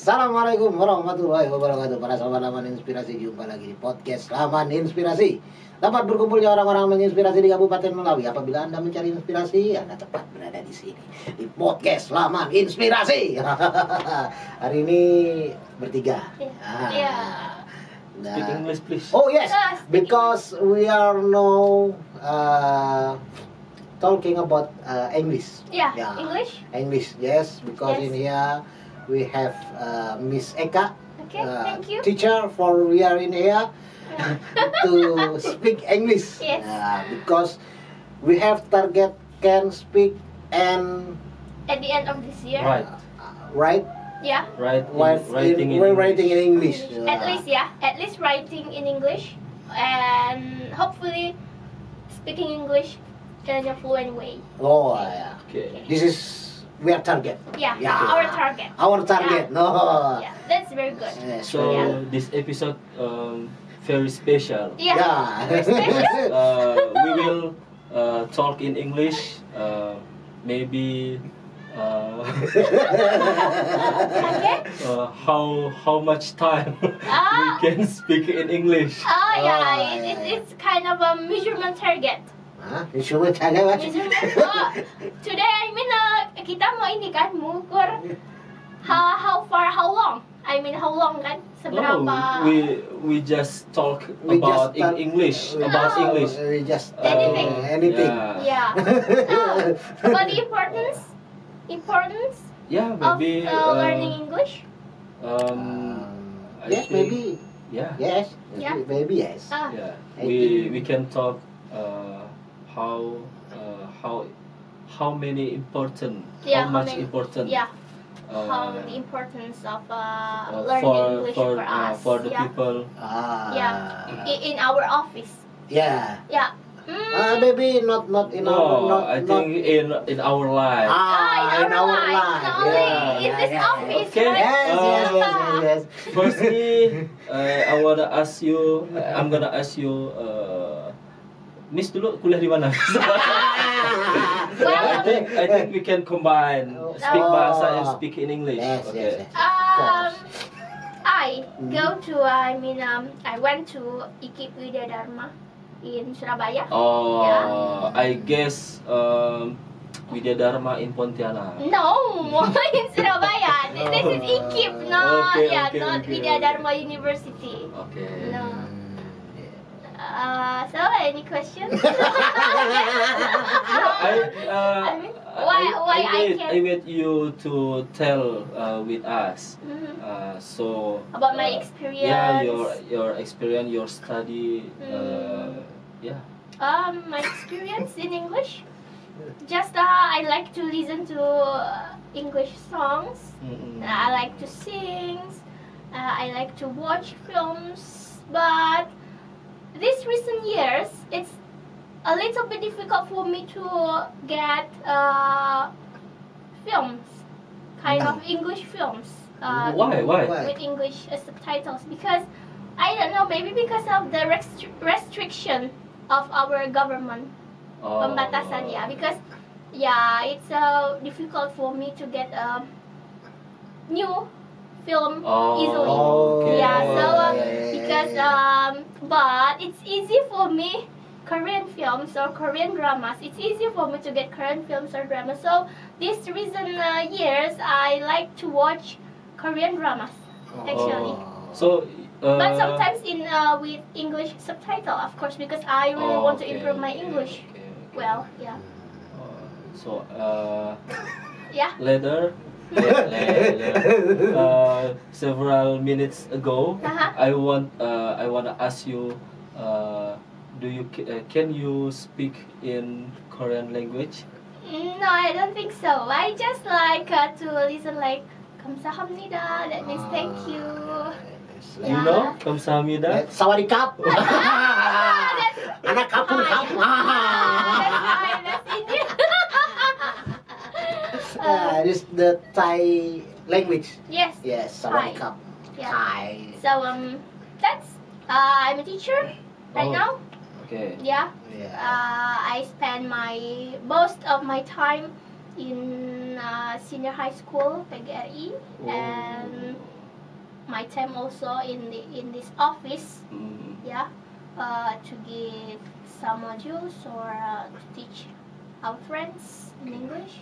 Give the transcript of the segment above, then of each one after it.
Assalamualaikum warahmatullahi wabarakatuh. Para sahabat Laman Inspirasi, jumpa lagi di podcast Laman Inspirasi. Tempat berkumpulnya orang-orang menginspirasi di Kabupaten Melawi. Apabila Anda mencari inspirasi, Anda tepat berada di sini, di podcast Laman Inspirasi. Hari ini bertiga. Speak English, please. Oh yes, because we are now talking about English. Yeah, English. English, yes, because Yes. in here we have Miss Eka, Okay, thank you. teacher for we are in here to speak English. Yes. Because we have target can speak and At the end of this year. right Yeah. Writing in English. At least writing in English, and hopefully speaking English in a fluent way. Oh yeah. Okay. This is we are target. Yeah, Yeah. our target. Our target. No. Yeah, that's very good. Yes, So Yeah. this episode very special. Yeah. Yeah. Very special. We will talk in English. Maybe Okay. how much time we can speak in English. Oh yeah, yeah. it's kind of a measurement target. Hah? Instrument ada Mas? Measurement. Today I mean kita mau ini kan mengukur how far, how long. I mean how long kan? Seberapa? No, we just talk We about just talk- English. we About just- English. We just Anything. anything. Yeah. Yeah. But the importance Yeah, of maybe. learning English. I Yes, think- maybe. Yeah. Yes. Yeah. Maybe yes. Yeah. I think- We can talk how many important, Yeah, how how much many- important. Yeah. uh, How the importance of learning English for us. for the Yeah. people. Yeah. In our office. Yeah. Yeah. Maybe not in our No, not I not think in our life. in our life. Not only Yeah, in this office, Okay. right? Yes. Firstly, I wanna ask you. I'm gonna ask you. Miss dulu kuliah di mana? Well, I think we can combine speak Oh. bahasa and speak in English. Yes, Okay. yes, yes. Of course. I go to I went to IKIP Widya Dharma in Surabaya. Oh, Yeah. I guess Widya Dharma in Pontianak. No, in Surabaya. This is IKIP, not Okay, not okay. Widya Dharma University. Okay. No. So any questions? I mean, why I can't- I wait you to tell with us. Mhm. So About my experience. Yeah, your experience, your study. Yeah. My experience in English. Just I like to listen to English songs. Mm-mm. I like to sing. I like to watch films. But these recent years, it's a little bit difficult for me to get films, kind of English films. Why? With English subtitles, because I don't know, maybe because of the restriction of our government, Oh. pembatasan ya, because it's difficult for me to get a new film easily. Okay. Yeah, so yeah, because but it's easy for me Korean films or Korean dramas. It's easy for me to get Korean films or dramas. So these recent years, I like to watch Korean dramas actually. So. But sometimes in with English subtitle, of course, because I really want to improve my English. Okay. Well, yeah, So yeah. later, several minutes ago, Uh-huh. I wanna ask you, can you speak in Korean language? No, I don't think so. I just like to listen like 감사합니다. That means thank you. You know, 감사합니다. Sawadikap. That's Anak kapur kap. fine. That's Indian. This the Thai language. Yes. Yes, Thai. sawadikap. Yeah. Thai. So that's I'm a teacher right Oh. now. Okay. Yeah. Yeah. I spend most of my time in senior high school PGRI, and my time also in this office, yeah, to give some modules or to teach our friends in English.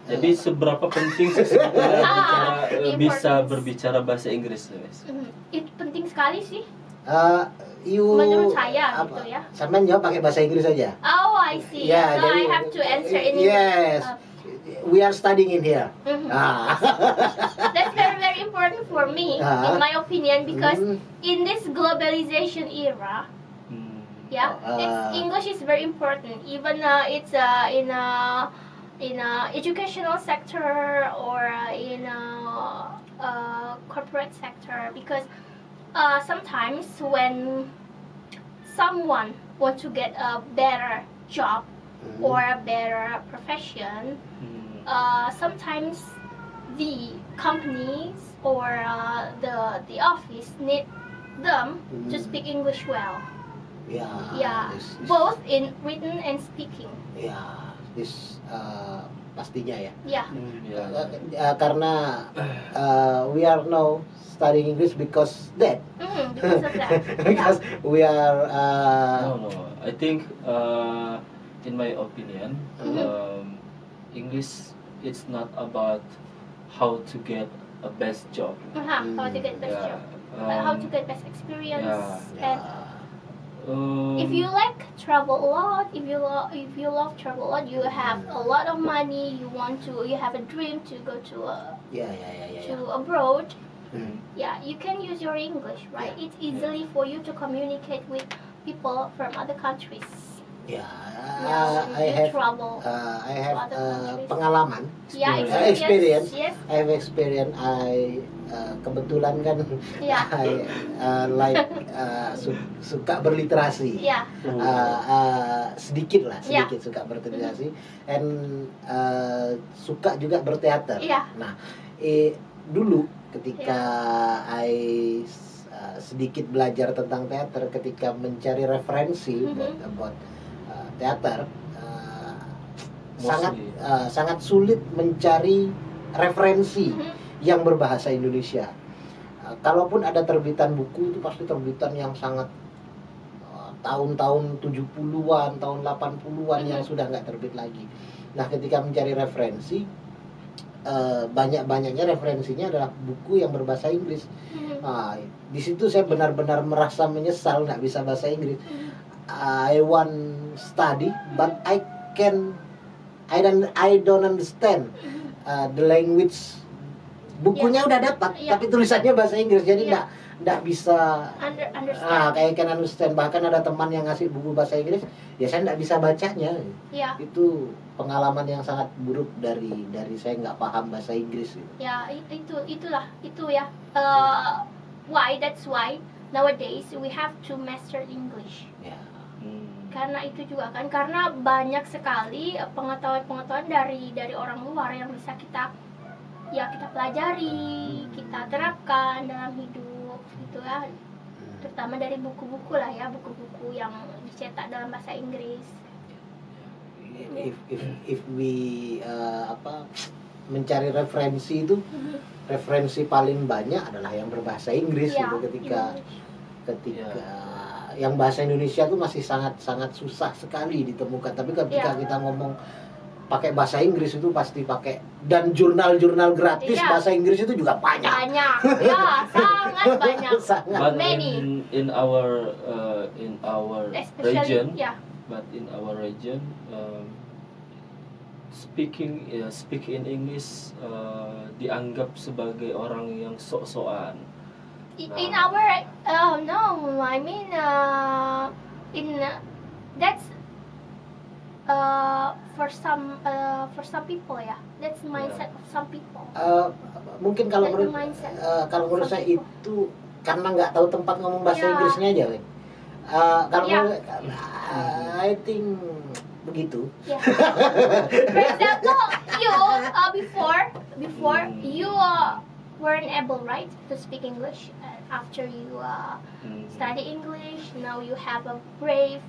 Jadi seberapa penting sih sebetulnya bisa importance. berbicara bahasa Inggris, Miss? Itu penting sekali sih. You Menurut saya gitu ya. Sampean jawab pakai bahasa Inggris saja. Oh, I see. Yeah, So I jadi- have to answer in English. Yes. We are studying in here. That's very, very important for me, in my opinion, because in this globalization era, yeah, English is very important. Even it's in a educational sector or in a corporate sector, because sometimes when someone want to get a better job or a better profession, sometimes the companies or the office need them to speak English well. Yeah, both in written and speaking. Ya, this pastinya ya. Yeah. Karena we are now studying English because that. Because of that. Because we are. No. I think, in my opinion, English it's not about how to get a best job. How to get best job. How to get best experience. And if you like travel a lot, if you love travel a lot, you have a lot of money, you have a dream to go to to abroad. Yeah, you can use your English, right? It's easily for you to communicate with people from other countries. Yeah, I have travel. I have other countries. Pengalaman. Yeah, Experience. Yes. I have experience. Kebetulan kan, Yeah. I like suka berliterasi. Yeah. Sedikit Yeah. suka berliterasi, and suka juga berteater. Yeah. Nah, dulu ketika I sedikit belajar tentang teater, ketika mencari referensi buat teater, sangat sulit mencari referensi yang berbahasa Indonesia. Kalaupun ada terbitan buku, itu pasti terbitan yang sangat tahun-tahun 70-an, tahun 80-an yang sudah nggak terbit lagi. Nah, ketika mencari referensi, banyak-banyaknya referensinya adalah buku yang berbahasa Inggris. Nah, di situ saya benar-benar merasa menyesal nggak bisa bahasa Inggris. I want study, but I don't understand the language. Bukunya udah dapat, tapi tulisannya bahasa Inggris, jadi nggak bisa. Understand. Kayak can understand. Bahkan ada teman yang ngasih buku bahasa Inggris, ya saya nggak bisa bacanya. Yeah. Itu pengalaman yang sangat buruk dari saya nggak paham bahasa Inggris. Ya, itu ya. That's why nowadays we have to master English. Ya. Karena itu juga kan, karena banyak sekali pengetahuan dari orang luar yang bisa kita pelajari, kita terapkan dalam hidup gitu ya. Terutama dari buku-buku lah ya, buku-buku yang dicetak dalam bahasa Inggris. If we mencari referensi itu, referensi paling banyak adalah yang berbahasa Inggris gitu. Ketika yang bahasa Indonesia itu masih sangat susah sekali ditemukan. Tapi ketika kita ngomong pakai bahasa Inggris itu pasti pakai, dan jurnal-jurnal gratis bahasa Inggris itu juga banyak. Ya, sangat banyak. But Many. in our region, but in our region, speak in English dianggap sebagai orang yang sok-sokan. In our no, I mean that's for some people ya. That's the mindset of some people. Mungkin kalau That's the menurut mindset kalau menurut of some saya people. itu karena nggak tahu tempat ngomong bahasa Inggrisnya aja, Wen. Kalau I think begitu. Yeah. For example, you before you weren't able, right, to speak English. After you study English, now you have a brave,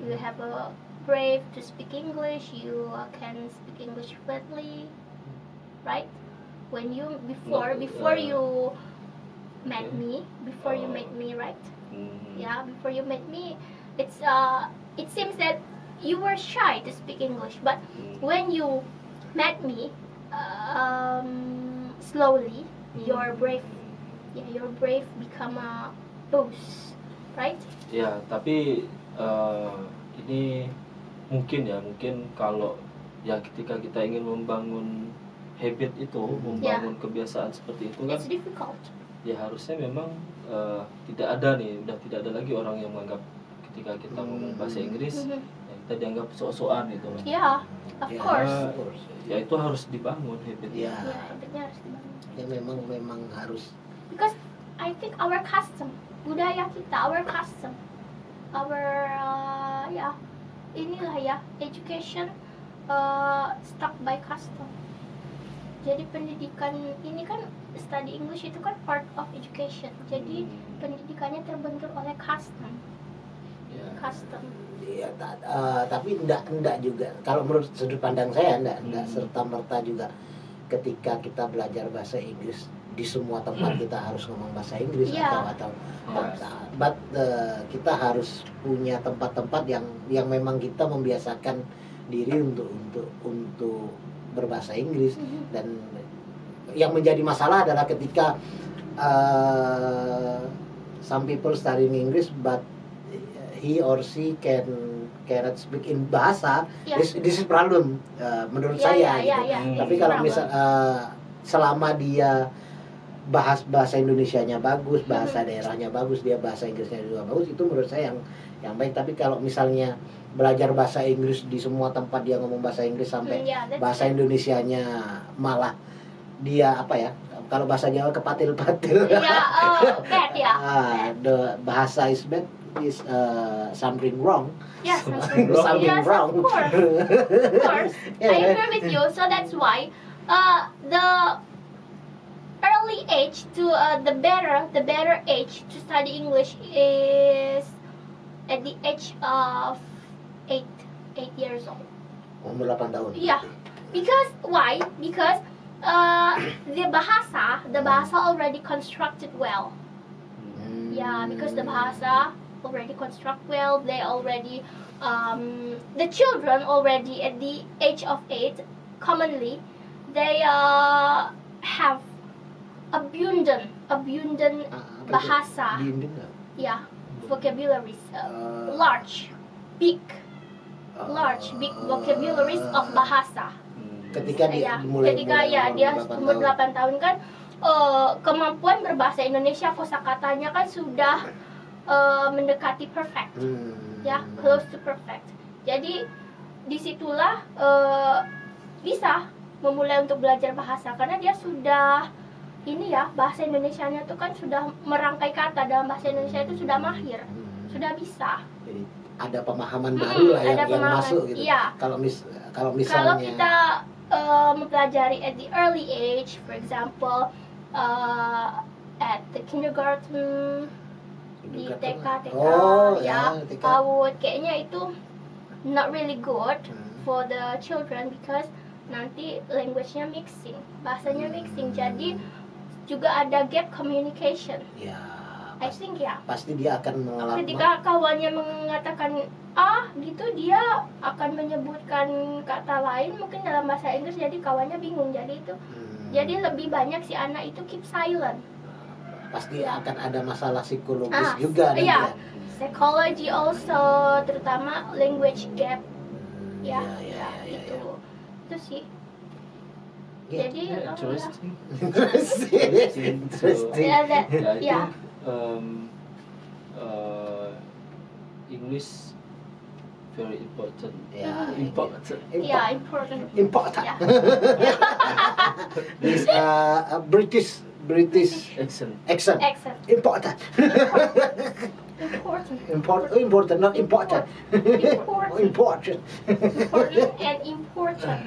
you have a brave to speak English, you can speak English fluently, right? When you before you met me, right? Yeah, before you met me, it seems that you were shy to speak English, but when you met me, slowly you're brave. Yeah, you're brave become a boss, right? Ya, tapi ini mungkin kalau ya ketika kita ingin membangun habit itu, membangun kebiasaan seperti itu kan, It's difficult. ya harusnya memang tidak ada lagi orang yang menganggap ketika kita ngomong bahasa Inggris ya kita dianggap sok-sokan gitu. Yeah, of course. Ya itu harus dibangun habitnya. Ya, Habitnya harus dibangun. ya memang harus. Because I think our custom, budaya kita, our custom, our inilah ya, education stuck by custom. Jadi pendidikan ini kan, study English itu kan part of education. Jadi pendidikannya terbentur oleh custom. Ya. Custom. Ya, tapi enggak juga. Kalau menurut sudut pandang saya enggak serta merta juga ketika kita belajar bahasa Inggris di semua tempat kita harus ngomong bahasa Inggris atau but kita harus punya tempat-tempat yang memang kita membiasakan diri untuk berbahasa Inggris. Dan yang menjadi masalah adalah ketika some people studying English but he or she cannot speak in bahasa. This is problem menurut saya. Tapi kalau misal selama dia bahasa Indonesianya bagus, bahasa daerahnya bagus, dia bahasa Inggrisnya juga bagus, itu menurut saya yang baik. Tapi kalau misalnya belajar bahasa Inggris di semua tempat dia ngomong bahasa Inggris sampai bahasa Indonesianya malah dia kalau bahasa Jawa kepatil-patil. Bad ya. The bahasa is bad is something wrong. Yes, something yes, wrong. Of course. I agree with you. So that's why the early age to the better age to study English is at the age of 8 years old. Umur 8 tahun. Yeah. Because why? Because the bahasa already constructed well. Yeah, because the bahasa already construct well. They already the children already at the age of 8 commonly they have abundant bahasa. Yeah, vocabularies, large, big vocabularies of bahasa. Ketika dia dia umur 8 tahun kan, kemampuan berbahasa Indonesia kosakatanya kan sudah mendekati perfect, ya, close to perfect. Jadi disitulah bisa memulai untuk belajar bahasa karena dia sudah bahasa Indonesianya itu kan sudah merangkai kata dalam bahasa Indonesia itu sudah mahir, sudah bisa. Jadi ada pemahaman baru lah yang masuk gitu. Iya. Kalau misalnya kalau kita mempelajari at the early age, for example, at the kindergarten, di TK, PAUD, kayaknya itu not really good for the children because nanti language-nya mixing, bahasanya mixing, jadi juga ada gap communication. Ya, I think pasti dia akan mengalami. Ketika kawannya mengatakan gitu, dia akan menyebutkan kata lain mungkin dalam bahasa Inggris, jadi kawannya bingung. Jadi itu jadi lebih banyak si anak itu keep silent. Pasti akan ada masalah psikologis juga nanti. Iya, psychology also, terutama language gap. Itu sih. Jadi Interesting. English very important. Important. This British accent. Important. Important, not important. Important and important.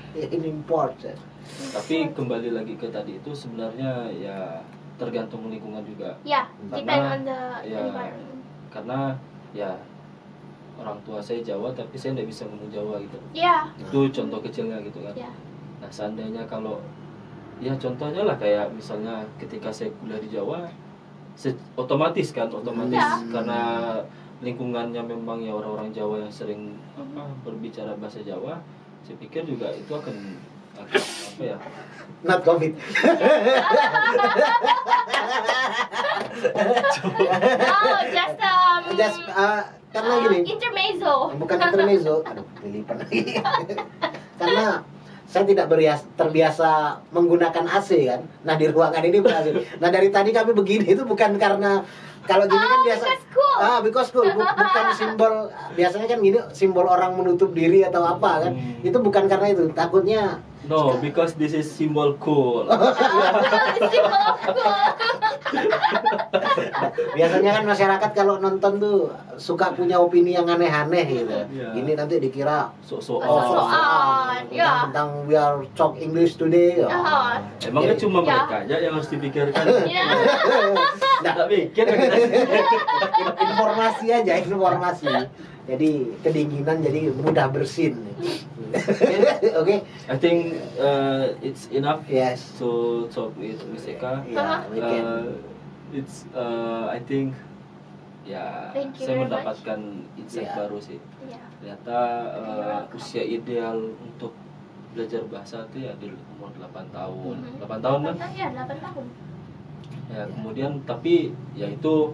Tapi kembali lagi ke tadi itu sebenarnya ya tergantung lingkungan juga. Ya, depend on the environment. Karena ya orang tua saya Jawa tapi saya tidak bisa ngomong Jawa gitu. Yeah. Itu contoh kecilnya gitu kan. Yeah. Nah seandainya kalau ya contohnya lah kayak misalnya ketika saya kuliah di Jawa, otomatis Ya. karena lingkungannya memang ya orang-orang Jawa yang sering berbicara bahasa Jawa, saya pikir juga itu akan apa ya? Not COVID. Oh, just Karena gini, intermezzo. bukan intermezzo. Aduh, lilipan lagi. Karena saya tidak terbiasa menggunakan AC kan. Nah di ruangan ini ber-AC. Nah dari tadi kami begini itu bukan karena kalau gini kan biasa. Because cool. Because cool. Bukan simbol. Biasanya kan gini simbol orang menutup diri atau apa kan. Itu bukan karena itu. Takutnya. No, because this is symbol cool. Biasanya kan masyarakat kalau nonton tuh suka punya opini yang aneh-aneh gitu. Iya. Ini nanti dikira So-soan, ya. tentang we are talk English today. Emangnya cuma Ya. mereka aja yang harus dipikirkan. Yeah. Nggak mikir. Informasi aja, informasi. Jadi kedinginan jadi mudah bersin. Oke. I think it's enough Yes. to talk with Miss Eka. Ya, we can. It's I think ya Thank you saya very mendapatkan insight Yeah. baru sih. Yeah. Ternyata usia ideal untuk belajar bahasa itu ya di umur 8 tahun. 8 tahun kan? Ya, 8 tahun. Ya, kemudian tapi ya itu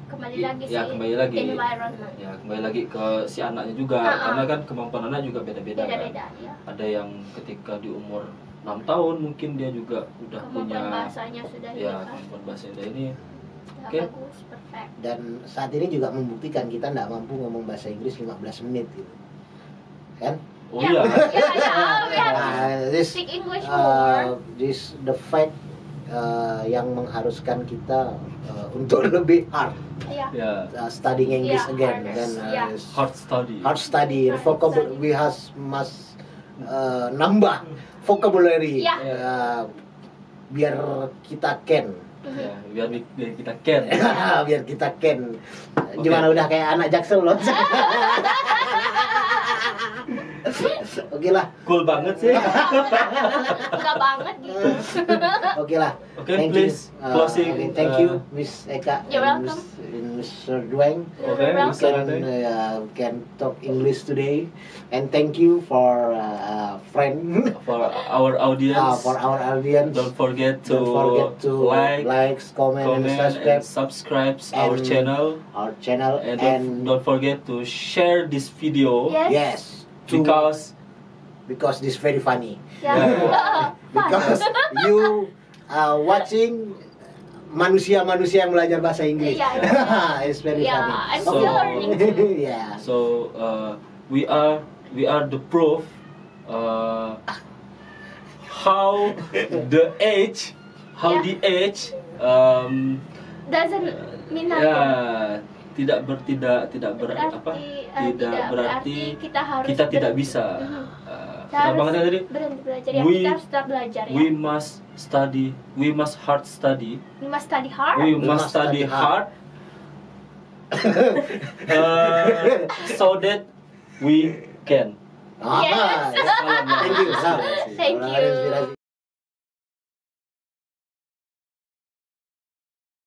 Kembali lagi sih. kembali lagi. Environment. Ya, kembali lagi ke si anaknya juga karena kan kemampuan anak juga beda-beda kan. Beda-beda, ya. Ada yang ketika di umur 6 tahun mungkin dia juga udah Kemampuan punya bahasanya sudah ya kan. kemampuan bahasanya ini. Ya, Oke. bagus, perfect. Dan saat ini juga membuktikan kita tidak mampu ngomong bahasa Inggris 15 menit gitu. Kan? Oh Ya. iya. We have to This speak English more. this the fact yang mengharuskan kita untuk lebih hard Ya. Ya, studying English Yeah, again hard. dan Yeah. hard study. hard study Hard vocabulary study. we must nambah vocabulary Yeah. biar kita can Ya, biar kita can. biar kita can gimana udah kayak anak Jaksel loh. Oke lah. Cool banget sih. Enggak banget gitu. Oke lah. Oke, Thank please, you. closing, Okay, thank you, Miss Eka You're and welcome. Mr. Dueng. Oke, You're We Mr. welcome. can talk English today, and thank you for friend For our audience, for our audience. don't forget to like, comment, and subscribe subscribe our And channel, our channel, and and don't forget to share this video Yes. yes, because this very funny. Ya. Because you watching manusia-manusia yang belajar bahasa Inggris. Iya. It's very Yeah, funny. I'm So- still learning too. Yeah. So we are the proof how the age Yeah. the age Doesn't mean nothing. ya tidak berarti Tidak berarti kita harus kita tidak bisa. Kita Kita harus banget ya tadi. berhenti belajar ya. We- Kita harus tetap belajar ya. We must study. We must hard study. We must study hard. We We must must study study hard. So that we can. Ah, Yes. thank you. Thank you. Inspirasi.